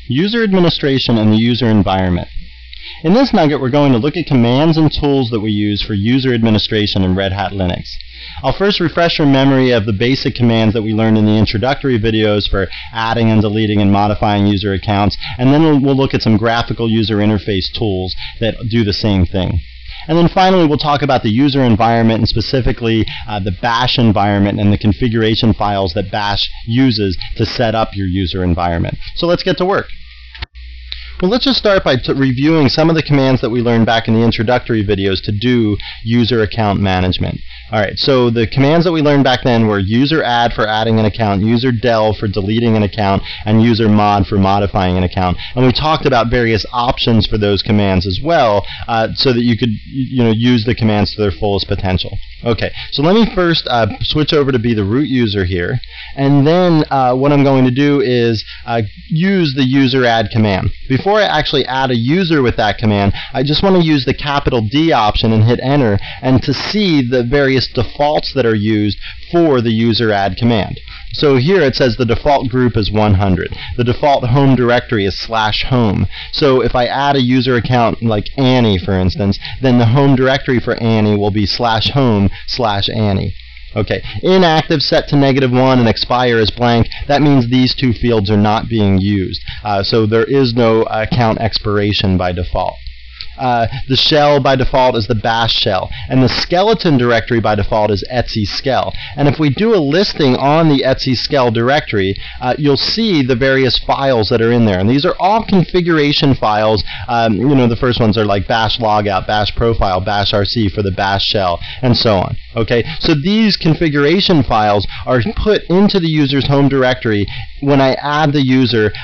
User administration and the user environment. In this nugget, we're going to look at commands and tools that we use for user administration in Red Hat Linux. I'll first refresh your memory of the basic commands that we learned in the introductory videos for adding and deleting and modifying user accounts, and then we'll look at some graphical user interface tools that do the same thing. And then finally, we'll talk about the user environment, and specifically the bash environment and the configuration files that bash uses to set up your user environment. So let's get to work. Well, let's just start by reviewing some of the commands that we learned back in the introductory videos to do user account management. Alright, so the commands that we learned back then were user add for adding an account, user del for deleting an account, and user mod for modifying an account. And we talked about various options for those commands as well, so that you could use the commands to their fullest potential. Okay, so let me first switch over to be the root user here, and then what I'm going to do is use the user add command. Before I actually add a user with that command, I just want to use the capital D option and hit enter, and to see the various defaults that are used for the user add command. So here it says the default group is 100. The default home directory is /home. So if I add a user account like Annie, for instance, then the home directory for Annie will be /home/Annie. Okay, inactive set to -1 and expire is blank. That means these two fields are not being used. So there is no account expiration by default. The shell by default is the bash shell, and the skeleton directory by default is /etc/skell. And if we do a listing on the /etc/skell directory, you'll see the various files that are in there. And these are all configuration files. The first ones are like bash logout, bash profile, bash rc for the bash shell, and so on. Okay, so these configuration files are put into the user's home directory. When I add the user,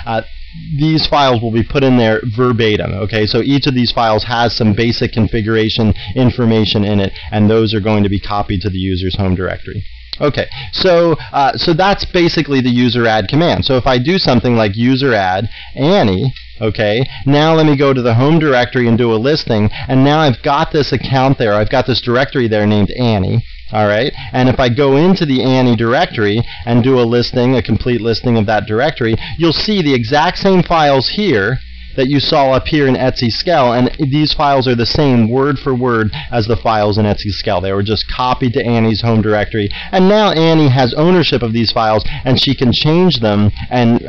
these files will be put in there verbatim. Okay, so each of these files has some basic configuration information in it, and those are going to be copied to the user's home directory. Okay, so that's basically the user add command. So if I do something like user add Annie, okay, now let me go to the home directory and do a listing, and now I've got this account there. I've got this directory there named Annie. Alright, and if I go into the Annie directory and do a listing, a complete listing of that directory, you'll see the exact same files here that you saw up here in /etc/skell, and these files are the same word for word as the files in /etc/skell. They were just copied to Annie's home directory, and now Annie has ownership of these files, and she can change them and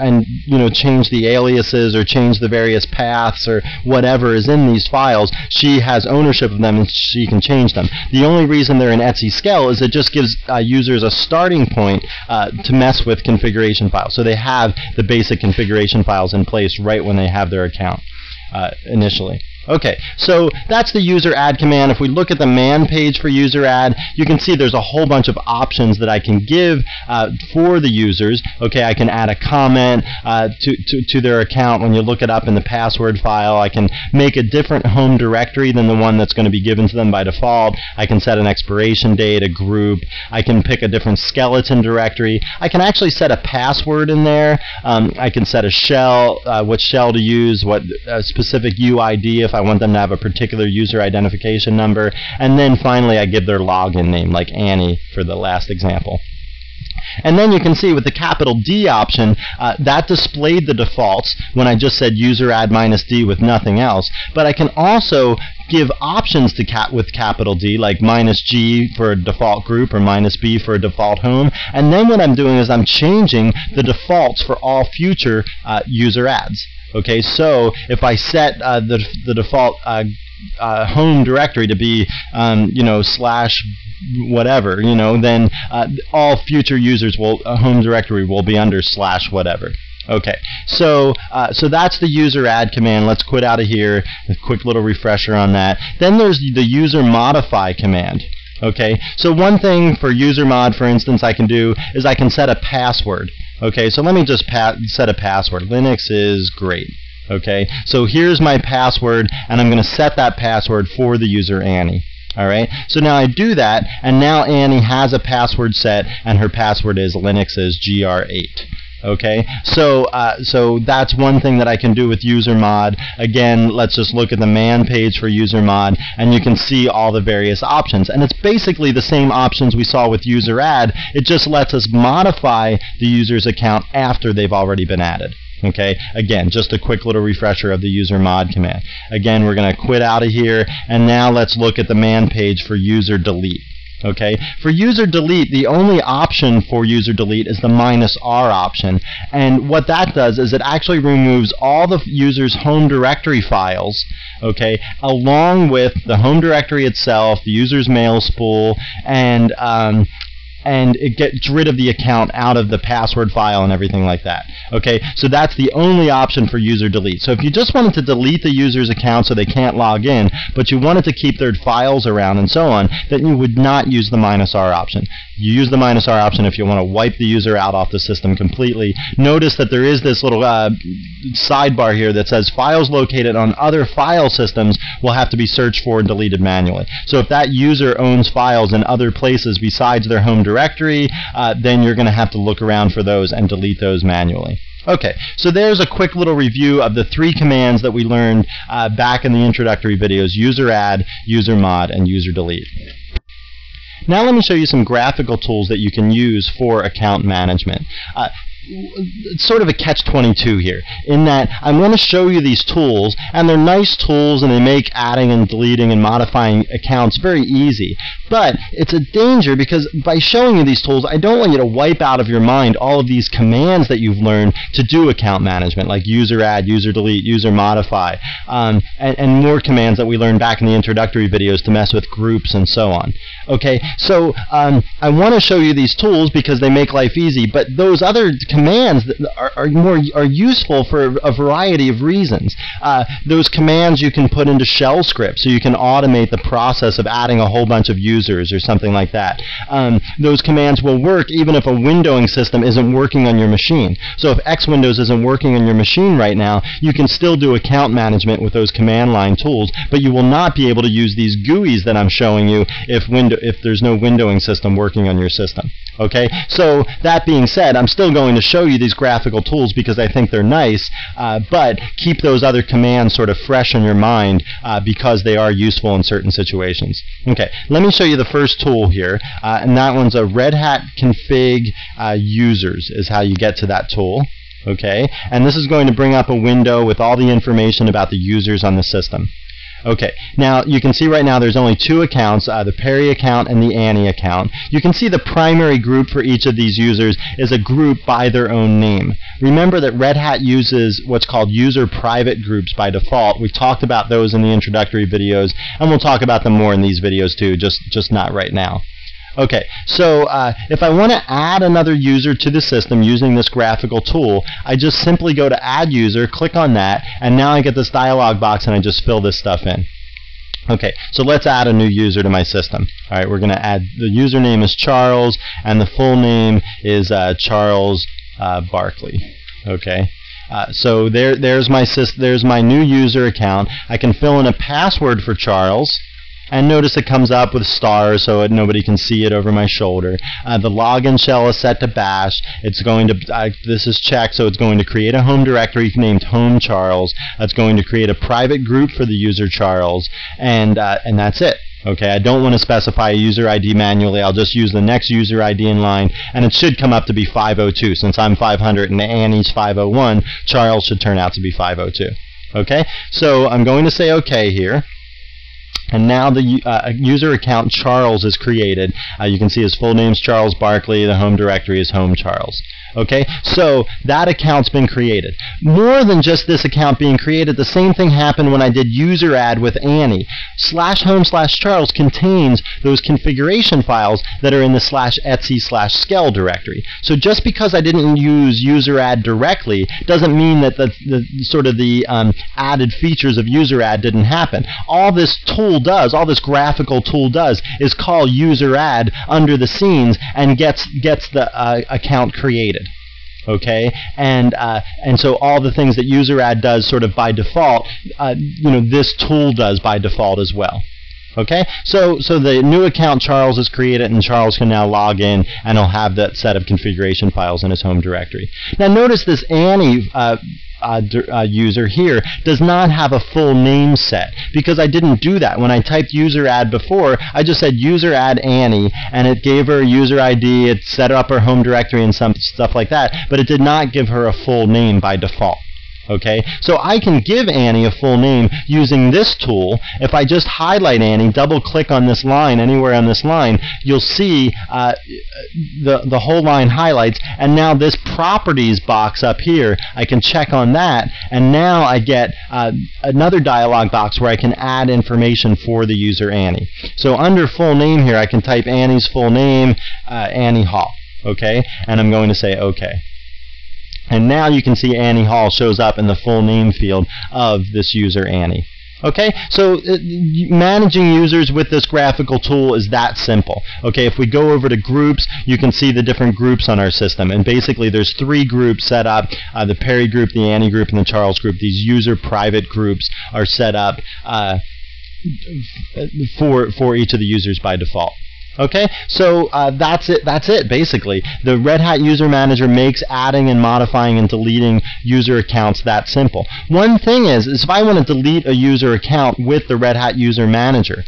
change the aliases or change the various paths or whatever is in these files. She has ownership of them and she can change them. The only reason they're in /etc/skell is it just gives users a starting point to mess with configuration files. So they have the basic configuration files in place right when they have their account initially. Okay, so that's the user add command. If we look at the man page for user add, you can see there's a whole bunch of options that I can give for the users. Okay, I can add a comment to their account when you look it up in the password file. I can make a different home directory than the one that's going to be given to them by default. I can set an expiration date, a group. I can pick a different skeleton directory. I can actually set a password in there. I can set a shell, what shell to use, what specific UID if I want them to have a particular user identification number, and then finally I give their login name, like Annie for the last example. And then you can see with the capital D option, that displayed the defaults when I just said user add -D with nothing else. But I can also give options to with capital D, like -G for a default group or -B for a default home. And then what I'm doing is I'm changing the defaults for all future user adds. Okay, so if I set the default home directory to be / whatever, then all future users home directory will be under / whatever. Okay, so that's the user add command. Let's quit out of here. A quick little refresher on that. Then there's the user modify command. Okay, so one thing for user mod, for instance, I can do is I can set a password. Okay, so let me just set a password. Linux is great. Okay, so here's my password, and I'm going to set that password for the user Annie. Alright, so now I do that, and now Annie has a password set, and her password is Linux is gr8. Okay, so that's one thing that I can do with user mod. Again, let's just look at the man page for user mod, and you can see all the various options. And it's basically the same options we saw with user add. It just lets us modify the user's account after they've already been added. Okay, again, just a quick little refresher of the user mod command. Again, we're going to quit out of here, and now let's look at the man page for user delete. Okay, for user delete, the only option for user delete is the -R option, and what that does is it actually removes all the user's home directory files, okay, along with the home directory itself, the user's mail spool, and it gets rid of the account out of the password file and everything like that. Okay, so that's the only option for user delete. So if you just wanted to delete the user's account so they can't log in, but you wanted to keep their files around and so on, then you would not use the -R option. You use the -R option if you want to wipe the user out off the system completely. Notice that there is this little sidebar here that says files located on other file systems will have to be searched for and deleted manually. So if that user owns files in other places besides their home directory, then you're going to have to look around for those and delete those manually. Okay, so there's a quick little review of the 3 commands that we learned back in the introductory videos: user add, user mod, and user delete. Now let me show you some graphical tools that you can use for account management. It's sort of a catch-22 here, in that I'm going to show you these tools, and they're nice tools, and they make adding and deleting and modifying accounts very easy. But it's a danger, because by showing you these tools, I don't want you to wipe out of your mind all of these commands that you've learned to do account management, like user add, user delete, user modify, and more commands that we learned back in the introductory videos to mess with groups and so on. Okay, so I want to show you these tools because they make life easy, but those other commands are useful for a variety of reasons. Those commands you can put into shell scripts, so you can automate the process of adding a whole bunch of users or something like that. Those commands will work even if a windowing system isn't working on your machine. So if X Windows isn't working on your machine right now, you can still do account management with those command line tools, but you will not be able to use these GUIs that I'm showing you if there's no windowing system working on your system. Okay, so that being said, I'm still going to show you these graphical tools because I think they're nice, but keep those other commands sort of fresh in your mind because they are useful in certain situations. Okay, let me show you the first tool here, and that one's a Red Hat config users is how you get to that tool. Okay, and this is going to bring up a window with all the information about the users on the system. Okay, now you can see right now there's only 2 accounts, the Perry account and the Annie account. You can see the primary group for each of these users is a group by their own name. Remember that Red Hat uses what's called user private groups by default. We've talked about those in the introductory videos, and we'll talk about them more in these videos too, just not right now. Okay, so if I want to add another user to the system using this graphical tool, I just simply go to Add User, click on that, and now I get this dialog box and I just fill this stuff in. Okay, so let's add a new user to my system. All right, we're going to add, the username is Charles, and the full name is Charles Barkley. Okay. So there's my new user account. I can fill in a password for Charles. And notice it comes up with stars so nobody can see it over my shoulder. The login shell is set to bash. It's going to, this is checked, so it's going to create a home directory named Home Charles. It's going to create a private group for the user Charles, and that's it. Okay, I don't want to specify a user ID manually. I'll just use the next user ID in line, and it should come up to be 502. Since I'm 500 and Annie's 501, Charles should turn out to be 502. Okay, so I'm going to say OK here. And now the user account Charles is created. You can see his full name's Charles Barkley. The home directory is Home Charles. Okay, so that account's been created. More than just this account being created, the same thing happened when I did user add with Annie. /home/Charles contains those configuration files that are in the /etc/skell directory. So just because I didn't use user add directly doesn't mean that the added features of user add didn't happen. All this tool does, all this graphical tool does, is call user add under the scenes and gets the account created. Okay, and so all the things that user add does sort of by default, this tool does by default as well. Okay, so the new account Charles is created, and Charles can now log in, and he'll have that set of configuration files in his home directory. Now notice this Annie user here does not have a full name set, because I didn't do that. When I typed user add before, I just said user add Annie, and it gave her a user ID, it set up her home directory and some stuff like that, but it did not give her a full name by default. Okay, so I can give Annie a full name using this tool. If I just highlight Annie, double click on this line, anywhere on this line, you'll see the whole line highlights, and now this properties box up here, I can check on that, and now I get another dialog box where I can add information for the user Annie. So under full name here, I can type Annie's full name, Annie Hall, okay, and I'm going to say OK. And now you can see Annie Hall shows up in the full name field of this user Annie. Okay, so managing users with this graphical tool is that simple. Okay, if we go over to groups, you can see the different groups on our system. And basically there's 3 groups set up, the Perry group, the Annie group, and the Charles group. These user private groups are set up for each of the users by default. Okay, so that's it basically. The Red Hat User Manager makes adding and modifying and deleting user accounts that simple. One thing is if I want to delete a user account with the Red Hat User Manager,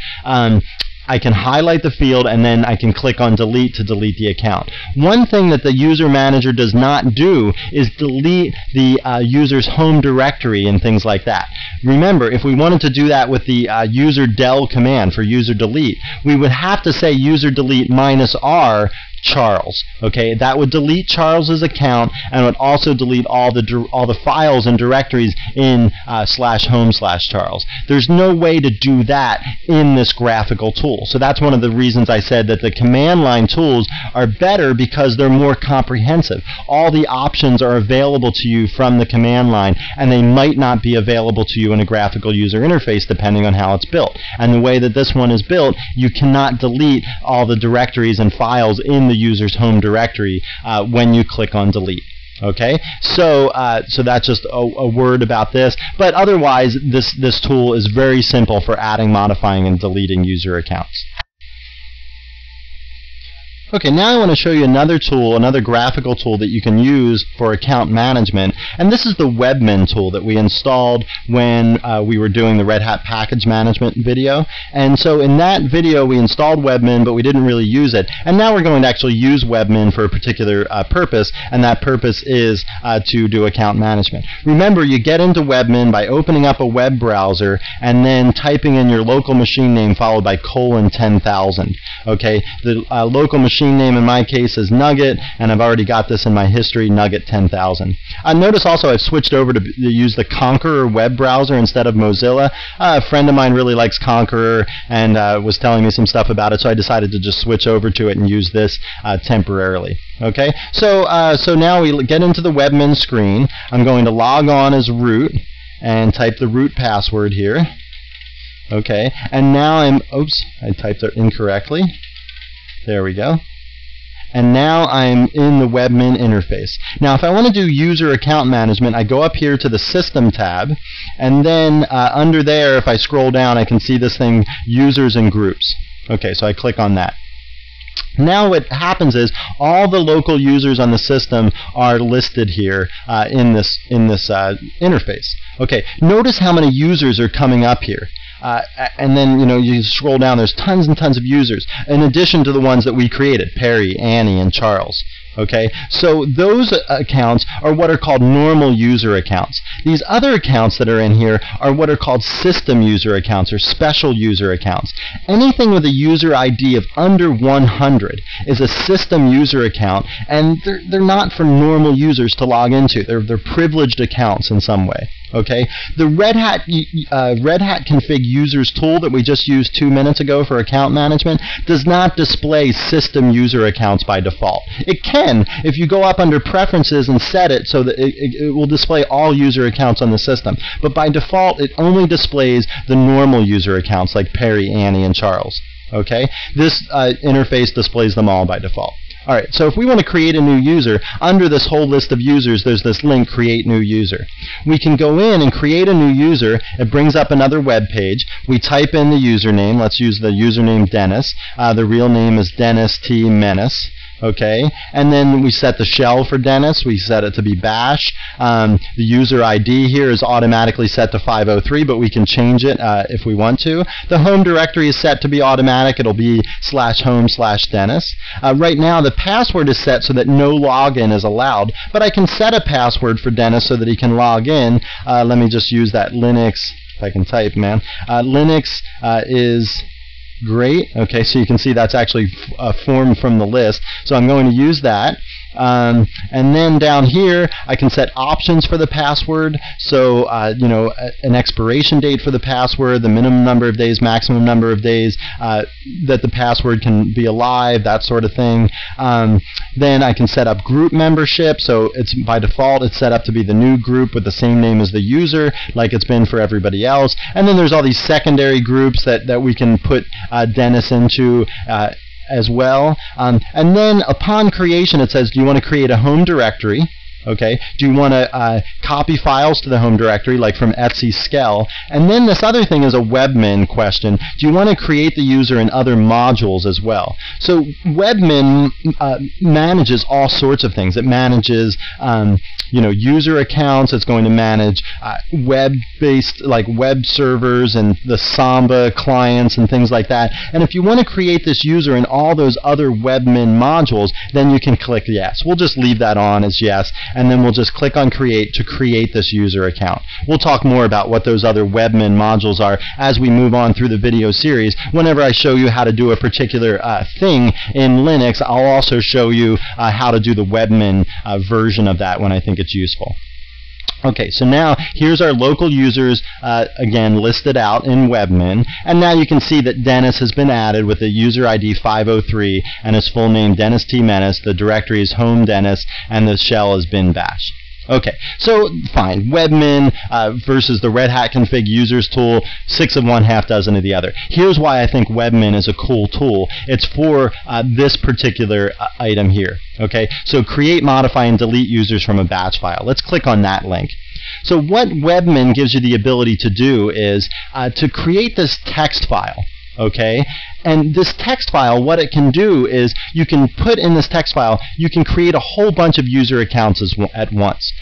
I can highlight the field and then I can click on delete to delete the account. One thing that the User Manager does not do is delete the user's home directory and things like that. Remember, if we wanted to do that with the user del command for user delete, we would have to say user delete -r Charles. Okay, that would delete Charles's account and would also delete all the files and directories in /home/Charles. There's no way to do that in this graphical tool. So that's one of the reasons I said that the command line tools are better, because they're more comprehensive. All the options are available to you from the command line, and they might not be available to you in a graphical user interface depending on how it's built. And the way that this one is built, you cannot delete all the directories and files in the user's home directory when you click on delete. Okay, so that's just a word about this. But otherwise, this tool is very simple for adding, modifying, and deleting user accounts. Okay, now I want to show you another tool, another graphical tool that you can use for account management, and this is the Webmin tool that we installed when we were doing the Red Hat package management video. And so in that video we installed Webmin, but we didn't really use it, and now we're going to actually use Webmin for a particular purpose, and that purpose is to do account management. Remember, you get into Webmin by opening up a web browser and then typing in your local machine name followed by *10,000. Okay, the local machine name in my case is Nugget, and I've already got this in my history, Nugget 10,000. Notice also I've switched over to use the Konqueror web browser instead of Mozilla. A friend of mine really likes Konqueror and was telling me some stuff about it, so I decided to just switch over to it and use this temporarily. Okay, so now we get into the Webmin screen. I'm going to log on as root and type the root password here. Okay, and now oops, I typed it incorrectly. There we go. And now I'm in the Webmin interface. Now if I want to do user account management, I go up here to the System tab, and then under there, if I scroll down, I can see this thing, Users and Groups. Okay, so I click on that. Now what happens is all the local users on the system are listed here in this interface. Okay, notice how many users are coming up here. And then you scroll down, there's tons and tons of users in addition to the ones that we created, Perry, Annie, and Charles. Okay, so those accounts are what are called normal user accounts. These other accounts that are in here are what are called system user accounts or special user accounts. Anything with a user ID of under 100 is a system user account, and they're not for normal users to log into. They're privileged accounts in some way. Okay, the Red Hat Config Users tool that we just used 2 minutes ago for account management does not display system user accounts by default. It can if you go up under Preferences and set it so that it will display all user accounts on the system. But by default, it only displays the normal user accounts like Perry, Annie, and Charles. Okay, this interface displays them all by default. Alright, so if we want to create a new user, under this whole list of users, there's this link, Create New User. We can go in and create a new user. It brings up another web page. We type in the username. Let's use the username Dennis. The real name is Dennis T. Menace. Okay, and then we set the shell for Dennis. We set it to be bash. The user ID here is automatically set to 503, but we can change it if we want to. The home directory is set to be automatic. It'll be /home/Dennis. Right now, the password is set so that no login is allowed, but I can set a password for Dennis so that he can log in. Let me just use that Linux, if I can type, man. Linux is great. Okay, so you can see that's actually formed from the list. So I'm going to use that. And then down here, I can set options for the password. So, you know, an expiration date for the password, the minimum number of days, maximum number of days that the password can be alive, that sort of thing. Then I can set up group membership. So it's by default, it's set up to be the new group with the same name as the user, like it's been for everybody else. And then there's all these secondary groups that we can put Dennis into as well. And then upon creation, it says, do you want to create a home directory? Okay. Do you want to copy files to the home directory, like from Etsy/Skell? And then this other thing is a webmin question. Do you want to create the user in other modules as well? So webmin manages all sorts of things. It manages you know, user accounts. It's going to manage web-based, like web servers and the Samba clients and things like that. And if you want to create this user in all those other webmin modules, then you can click yes. We'll just leave that on as yes, and then we'll just click on create to create this user account. We'll talk more about what those other webmin modules are as we move on through the video series. Whenever I show you how to do a particular thing in Linux, I'll also show you how to do the webmin version of that when I think it's useful. Okay, so now here's our local users, again, listed out in webmin. And now you can see that Dennis has been added with the user ID 503 and his full name Dennis T. Menace. The directory is home Dennis, and the shell has been bash. Okay, so fine. Webmin versus the Red Hat Config Users tool, 6 of one, half dozen of the other. Here's why I think Webmin is a cool tool. It's for this particular item here. Okay, so create, modify, and delete users from a batch file. Let's click on that link. So what Webmin gives you the ability to do is to create this text file. Okay, and this text file, what it can do is you can put in this text file, you can create a whole bunch of user accounts at once.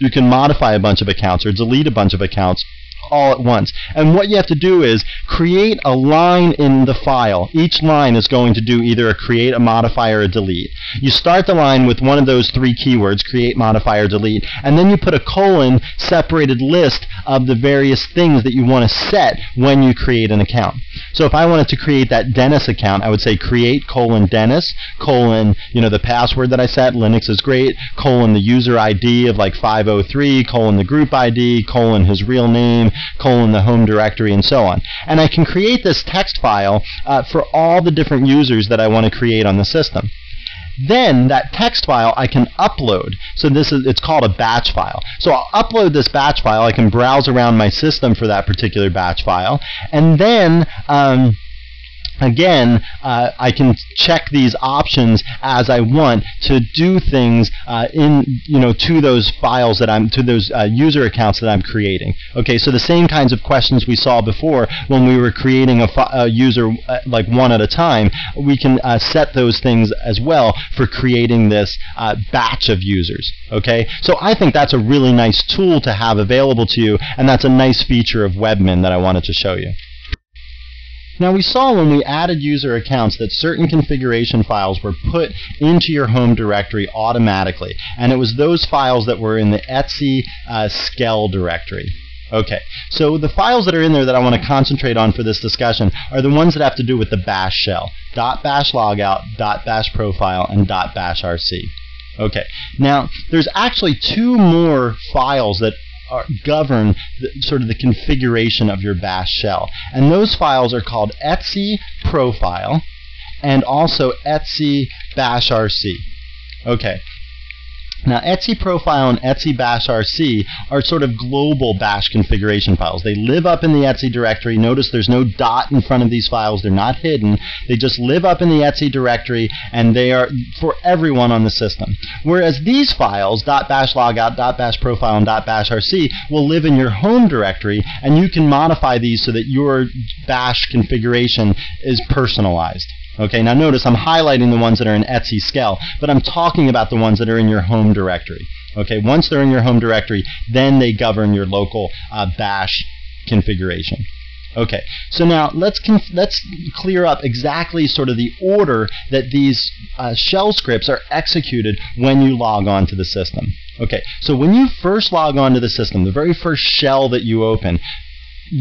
You can modify a bunch of accounts or delete a bunch of accounts all at once. And what you have to do is create a line in the file. Each line is going to do either a create, a modify, or a delete. You start the line with one of those three keywords, create, modify, or delete, and then you put a colon separated list of the various things that you want to set when you create an account. So if I wanted to create that Dennis account, I would say create Dennis, you know, the password that I set, Linux is great, the user ID of like 503, the group ID, his real name, the home directory, and so on. And I can create this text file for all the different users that I want to create on the system. Then that text file I can upload. So it's called a batch file. So I'll upload this batch file. I can browse around my system for that particular batch file. And then again, I can check these options as I want to do things to those files to those user accounts that I'm creating. Okay, so the same kinds of questions we saw before when we were creating a user like one at a time, we can set those things as well for creating this batch of users. Okay, so I think that's a really nice tool to have available to you, and that's a nice feature of Webmin that I wanted to show you. Now we saw when we added user accounts that certain configuration files were put into your home directory automatically, and it was those files that were in the Etsy/Skell directory. Okay, so the files that are in there that I want to concentrate on for this discussion are the ones that have to do with the bash shell, .bash logout, .bash profile, and .bash rc. Okay, now there's actually two more files that govern sort of the configuration of your bash shell. And those files are called Etsy profile and also Etsy bash rc. Okay. Now, Etsy profile and Etsy bash rc are sort of global bash configuration files. They live up in the Etsy directory. Notice there's no dot in front of these files. They're not hidden. They just live up in the Etsy directory, and they are for everyone on the system. Whereas these files, .bash logout, .bash profile, and .bash rc, will live in your home directory, and you can modify these so that your bash configuration is personalized. Okay, now notice I'm highlighting the ones that are in etc/skel, but I'm talking about the ones that are in your home directory. Okay, once they're in your home directory, then they govern your local bash configuration. Okay, so now let's clear up exactly sort of the order that these shell scripts are executed when you log on to the system. Okay, so when you first log on to the system, the very first shell that you open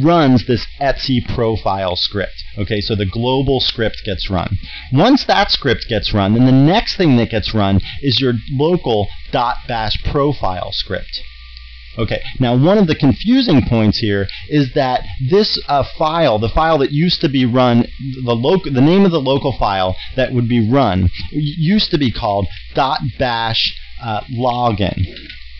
runs this etc profile script. Okay, so the global script gets run. Once that script gets run, then the next thing that gets run is your local .bash profile script. Okay, now one of the confusing points here is that this file, the file that used to be run, the name of the local file that would be run used to be called .bash login.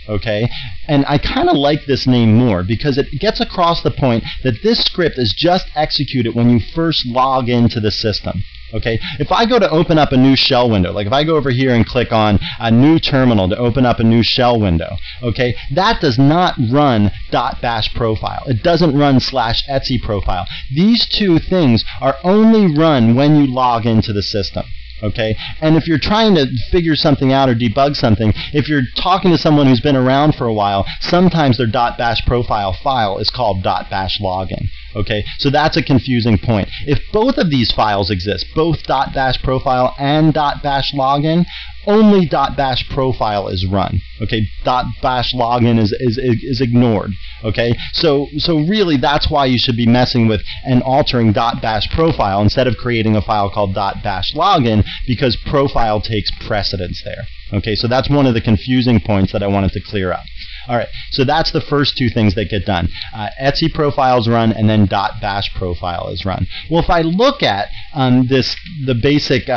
Okay, and I kind of like this name more because it gets across the point that this script is just executed when you first log into the system. Okay, if I go to open up a new shell window, like if I go over here and click on a new terminal to open up a new shell window, okay, that does not run .bash profile. It doesn't run /etc profile. These two things are only run when you log into the system. Okay, and if you're trying to figure something out or debug something, if you're talking to someone who's been around for a while, sometimes their .bash profile file is called .bash login. Okay, so that's a confusing point. If both of these files exist, both .bash profile and .bash login, only .bash profile is run. Okay, .bash login is ignored. Okay, so really that's why you should be messing with and altering .bash profile instead of creating a file called .bash login, because profile takes precedence there. Okay, so that's one of the confusing points that I wanted to clear up. All right, so that's the first two things that get done. etc profile is run, and then .bash profile is run. Well, if I look at the basic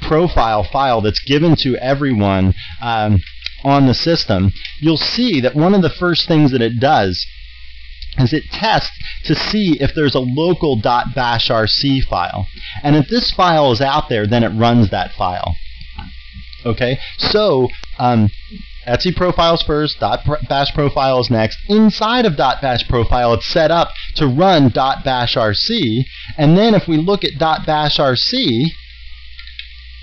profile file that's given to everyone on the system, you'll see that one of the first things that it does is it tests to see if there's a local .bashrc file. And if this file is out there, then it runs that file. Okay, so etc profile is first, .bash profile is next. Inside of .bash profile, it's set up to run .bashrc, and then if we look at .bashrc,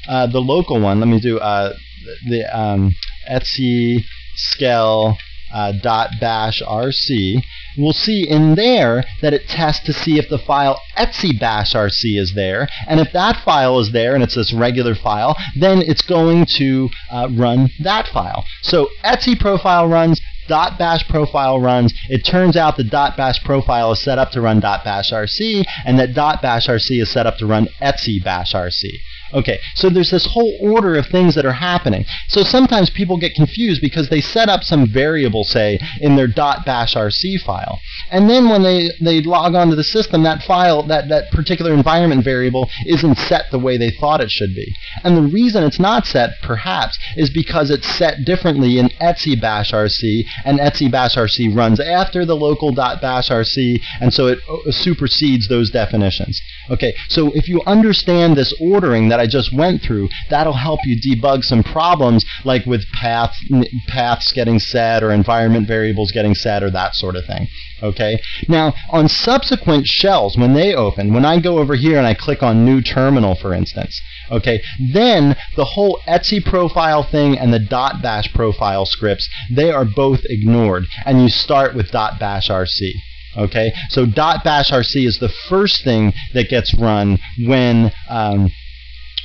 the local one, let me do the etc/skel .bashrc, we'll see in there that it tests to see if the file etc/bashrc is there, and if that file is there and it's this regular file, then it's going to run that file. So etc profile runs, .bash profile runs. It turns out the .bash profile is set up to run .bashrc, and that .bashrc is set up to run etc/bashrc. Okay, so there's this whole order of things that are happening. So sometimes people get confused because they set up some variable, say, in their .bashrc file. And then when they log onto the system, that file, that particular environment variable isn't set the way they thought it should be. And the reason it's not set, perhaps, is because it's set differently in etc/bashrc, and etc/bashrc runs after the local .bashrc, and so it supersedes those definitions. Okay, so if you understand this ordering that I just went through, that'll help you debug some problems like with paths getting set or environment variables getting set or that sort of thing. Okay, now on subsequent shells, when they open, when I go over here and I click on new terminal, for instance, okay, then the whole etc profile thing and the .bash profile scripts, they are both ignored, and you start with .bashrc. Okay, so .bashrc is the first thing that gets run when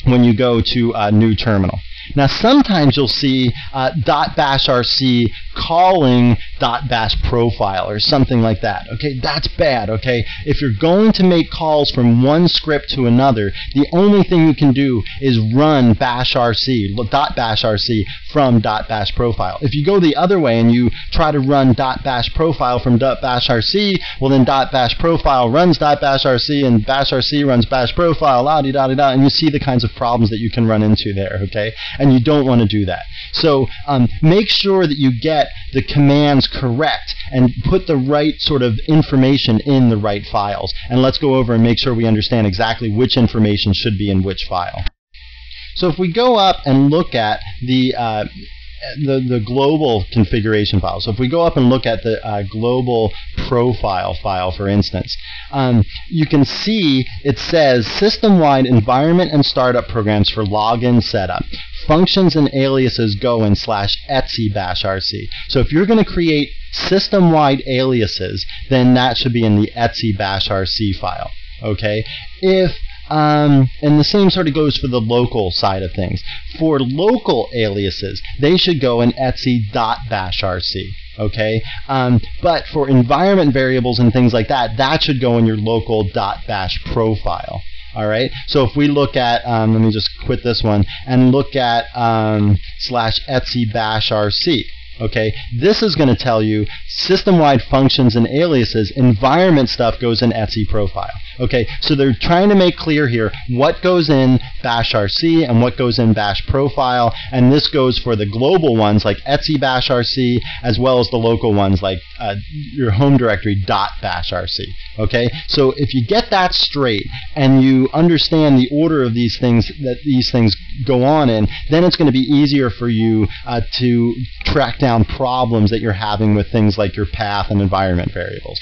you go to a new terminal. Now sometimes you'll see .bashrc calling .bash profile or something like that. Okay, that's bad. Okay, if you're going to make calls from one script to another, the only thing you can do is run .bashrc from .bash profile. If you go the other way and you try to run .bash profile from .bashrc, well then .bash profile runs .bashrc and bashrc runs bash profile, la-di-da-di-da, and you see the kinds of problems that you can run into there. Okay, and you don't want to do that. So make sure that you get the commands correct and put the right sort of information in the right files. And let's go over and make sure we understand exactly which information should be in which file. So if we go up and look at the global configuration file, so if we go up and look at the global profile file, for instance. You can see it says system-wide environment and startup programs for login setup. Functions and aliases go in /etc bashrc. So if you're going to create system-wide aliases, then that should be in the etc bashrc file. Okay? And the same sort of goes for the local side of things. For local aliases, they should go in etc.bashrc. Okay, but for environment variables and things like that, that should go in your local .bash profile. All right. So if we look at, let me just quit this one and look at /etc bashrc. Okay, this is going to tell you system-wide functions and aliases. Environment stuff goes in etc profile. Okay, so they're trying to make clear here what goes in bashrc and what goes in bash profile, and this goes for the global ones like etc bashrc as well as the local ones like your home directory .bashrc. Okay, so if you get that straight and you understand the order of these things that these things go on in, then it's going to be easier for you to track down problems that you're having with things like your path and environment variables.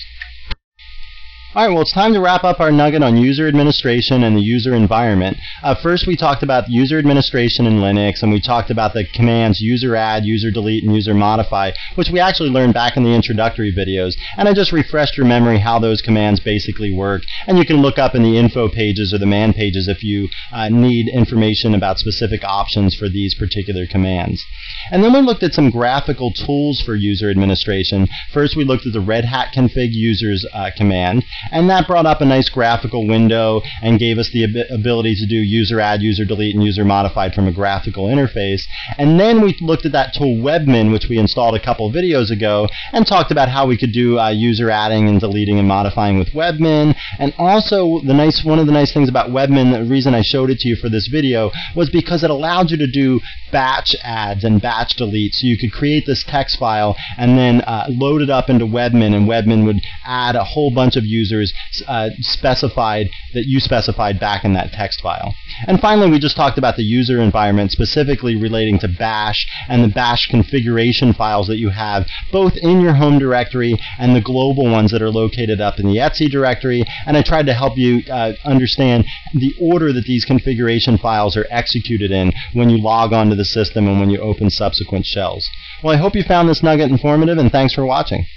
Alright, well, it's time to wrap up our nugget on user administration and the user environment. First, we talked about user administration in Linux, and we talked about the commands user add, user delete, and user modify, which we actually learned back in the introductory videos. And I just refreshed your memory how those commands basically work. And you can look up in the info pages or the man pages if you need information about specific options for these particular commands. And then we looked at some graphical tools for user administration. First, we looked at the Red Hat config users command. And that brought up a nice graphical window and gave us the ability to do user add, user delete, and user modified from a graphical interface. And then we looked at that tool Webmin, which we installed a couple videos ago, and talked about how we could do user adding and deleting and modifying with Webmin. And also, one of the nice things about Webmin, the reason I showed it to you for this video, was because it allowed you to do batch adds and batch deletes. So you could create this text file and then load it up into Webmin, and Webmin would add a whole bunch of users specified that you specified back in that text file. And finally, we just talked about the user environment, specifically relating to bash and the bash configuration files that you have both in your home directory and the global ones that are located up in the etc directory. And I tried to help you understand the order that these configuration files are executed in when you log onto the system and when you open subsequent shells. Well, I hope you found this nugget informative, and thanks for watching.